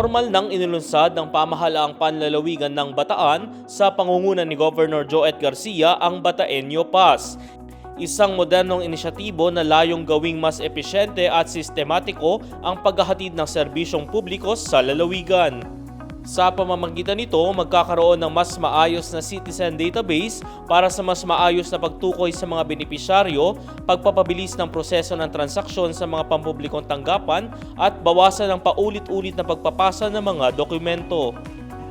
Formal nang inilunsad ng pamahalaang panlalawigan ng Bataan sa pangunguna ni Governor Joet Garcia ang Bataenyo Pass. Isang modernong inisyatibo na layong gawing mas epesyente at sistematiko ang paghahatid ng serbisyong publiko sa lalawigan. Sa pamamagitan nito, magkakaroon ng mas maayos na citizen database para sa mas maayos na pagtukoy sa mga benepisyaryo, pagpapabilis ng proseso ng transaksyon sa mga pampublikong tanggapan at bawasan ng paulit-ulit na pagpapasa ng mga dokumento.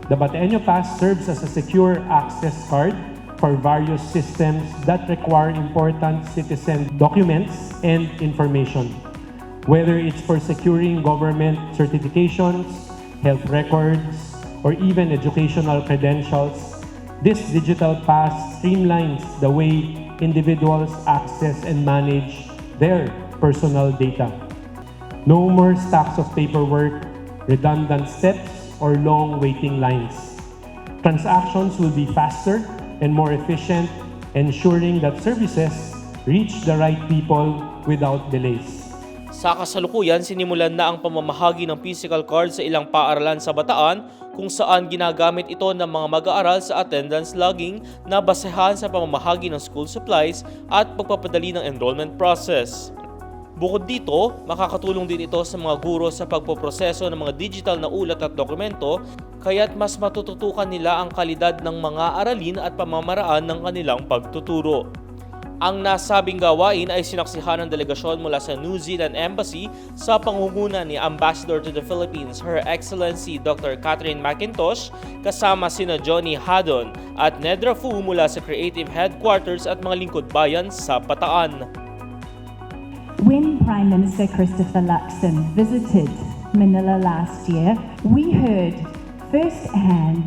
The Bataenyo Pass serves as a secure access card for various systems that require important citizen documents and information, whether it's for securing government certifications, health records, or even educational credentials. This digital pass streamlines the way individuals access and manage their personal data. No more stacks of paperwork, redundant steps, or long waiting lines. Transactions will be faster and more efficient, ensuring that services reach the right people without delays. Sa kasalukuyan, sinimulan na ang pamamahagi ng physical card sa ilang paaralan sa Bataan kung saan ginagamit ito ng mga mag-aaral sa attendance logging na basehan sa pamamahagi ng school supplies at pagpapadali ng enrollment process. Bukod dito, makakatulong din ito sa mga guro sa pagpoproseso ng mga digital na ulat at dokumento, kaya't mas matututukan nila ang kalidad ng mga aralin at pamamaraan ng kanilang pagtuturo. Ang nasabing gawain ay sinaksihan ng delegasyon mula sa New Zealand Embassy sa pangunguna ni Ambassador to the Philippines, Her Excellency Dr. Catherine McIntosh, kasama sina Johnny Haddon at Nedra Fu mula sa Creative Headquarters at mga lingkod bayan sa Bataan. When Prime Minister Christopher Luxon visited Manila last year, we heard firsthand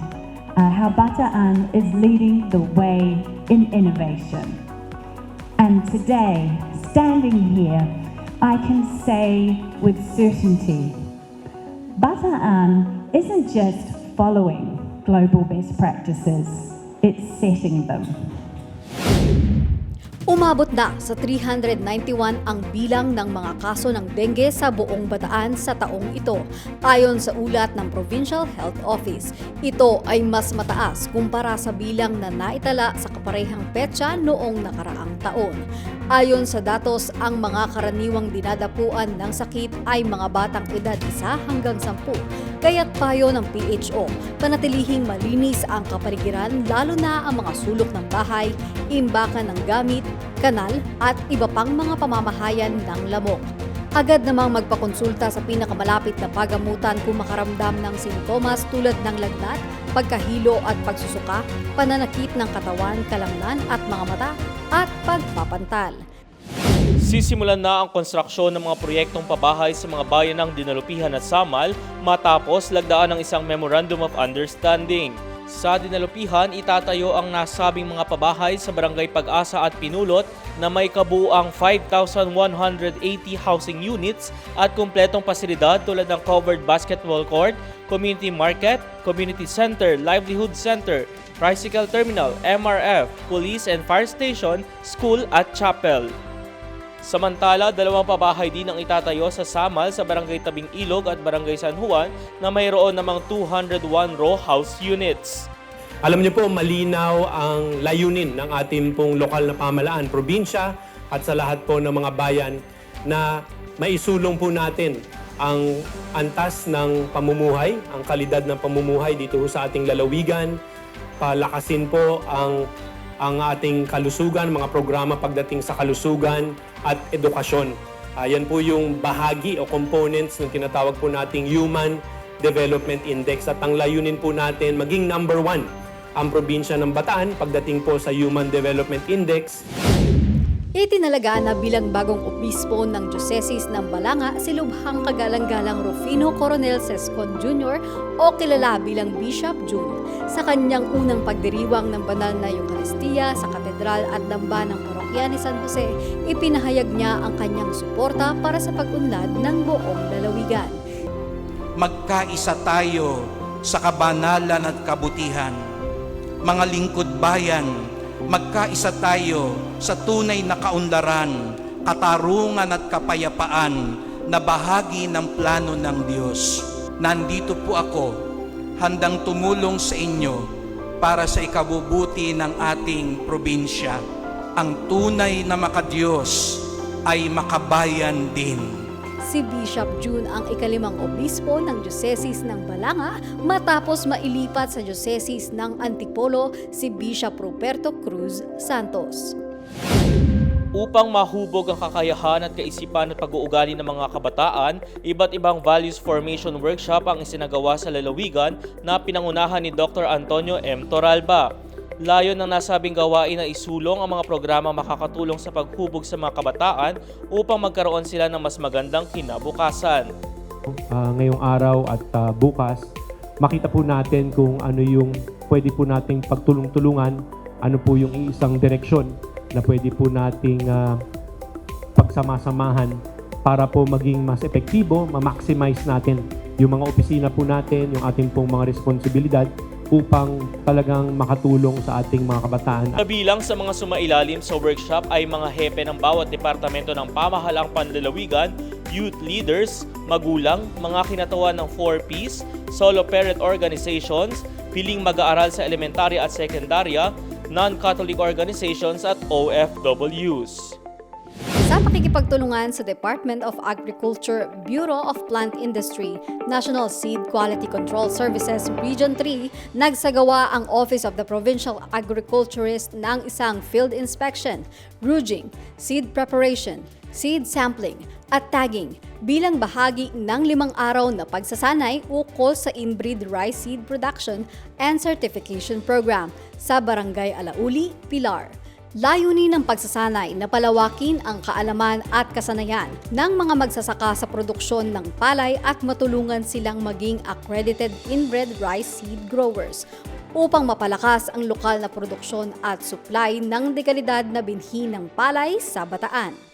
how Bataan is leading the way in innovation. And today, standing here, I can say with certainty, Bataan isn't just following global best practices, it's setting them. Umabot na sa 391 ang bilang ng mga kaso ng dengue sa buong Bataan sa taong ito, ayon sa ulat ng Provincial Health Office. Ito ay mas mataas kumpara sa bilang na naitala sa kaparehang petsa noong nakaraang taon. Ayon sa datos, ang mga karaniwang dinadapuan ng sakit ay mga batang edad 1 hanggang 10. Kaya't payo ng PHO, panatilihing malinis ang kapaligiran lalo na ang mga sulok ng bahay, imbakan ng gamit, kanal at iba pang mga pamamahayan ng lamok. Agad namang magpakonsulta sa pinakamalapit na pagamutan kung makaramdam ng sintomas tulad ng lagnat, pagkahilo at pagsusuka, pananakit ng katawan, kalamnan at mga mata at pagpapantal. Sisimulan na ang konstruksyon ng mga proyektong pabahay sa mga bayan ng Dinalupihan at Samal matapos lagdaan ng isang Memorandum of Understanding. Sa Dinalupihan, itatayo ang nasabing mga pabahay sa Barangay Pag-asa at Pinulot na may kabuuang 5,180 housing units at kumpletong pasilidad tulad ng covered basketball court, community market, community center, livelihood center, tricycle terminal, MRF, police and fire station, school at chapel. Samantala, 2 pabahay din ang itatayo sa Samal sa Barangay Tabing Ilog at Barangay San Juan na mayroon namang 201 row house units. Alam niyo po, malinaw ang layunin ng ating pong lokal na pamahalaan, probinsya at sa lahat po ng mga bayan na maisulong po natin ang antas ng pamumuhay, ang kalidad ng pamumuhay dito sa ating lalawigan, palakasin po ang ating kalusugan, mga programa pagdating sa kalusugan at edukasyon. Yan po yung bahagi o components ng tinatawag po nating Human Development Index. At ang layunin po natin maging number 1 ang probinsya ng Bataan pagdating po sa Human Development Index. Itinalaga na bilang bagong obispo ng Dioceses ng Balanga si Lubhang Kagalang-galang Rufino Coronel Sescon Jr. o kilala bilang Bishop June. Sa kanyang unang pagdiriwang ng banal na Eucharistia sa katedral at damba ng parokya ni San Jose, ipinahayag niya ang kanyang suporta para sa pag-unlad ng buong lalawigan. Magkaisa tayo sa kabanalan at kabutihan. Mga lingkod bayan, magkaisa tayo sa tunay na kaunlaran, katarungan at kapayapaan na bahagi ng plano ng Diyos. nandito po ako, handang tumulong sa inyo para sa ikabubuti ng ating probinsya. Ang tunay na makadiyos ay makabayan din. Si Bishop June ang ikalimang obispo ng Diocese ng Balanga matapos mailipat sa Diocese ng Antipolo si Bishop Ruperto Cruz Santos. Upang mahubog ang kakayahan at kaisipan at pag-uugali ng mga kabataan, iba't ibang values formation workshop ang isinagawa sa lalawigan na pinangunahan ni Dr. Antonio M. Torralba. Layon ng nasabing gawain na isulong ang mga programa makakatulong sa paghubog sa mga kabataan upang magkaroon sila ng mas magandang kinabukasan. Ngayong araw at bukas, makita po natin kung ano yung pwede po nating pagtulong-tulungan, ano po yung isang direksyon na pwede po nating pagsama-samahan para po maging mas epektibo, ma-maximize natin yung mga opisina po natin, yung ating pong mga responsibilidad upang talagang makatulong sa ating mga kabataan. Kabilang sa mga sumailalim sa workshop ay mga hepe ng bawat departamento ng pamahalaang panlalawigan, youth leaders, magulang, mga kinatawan ng 4Ps, solo parent organizations, piling mag-aaral sa elementarya at sekundarya, non-Catholic organizations at OFWs. Sa pakikipagtulungan sa Department of Agriculture, Bureau of Plant Industry, National Seed Quality Control Services Region 3, nagsagawa ang Office of the Provincial Agriculturist ng isang field inspection, rouging, seed preparation, seed sampling, at tagging bilang bahagi ng 5 araw na pagsasanay ukol sa inbreed rice seed production and certification program sa Barangay Alauli, Pilar. Layunin ng pagsasanay na palawakin ang kaalaman at kasanayan ng mga magsasaka sa produksyon ng palay at matulungan silang maging accredited inbred rice seed growers upang mapalakas ang lokal na produksyon at supply ng dekalidad na binhi ng palay sa Bataan.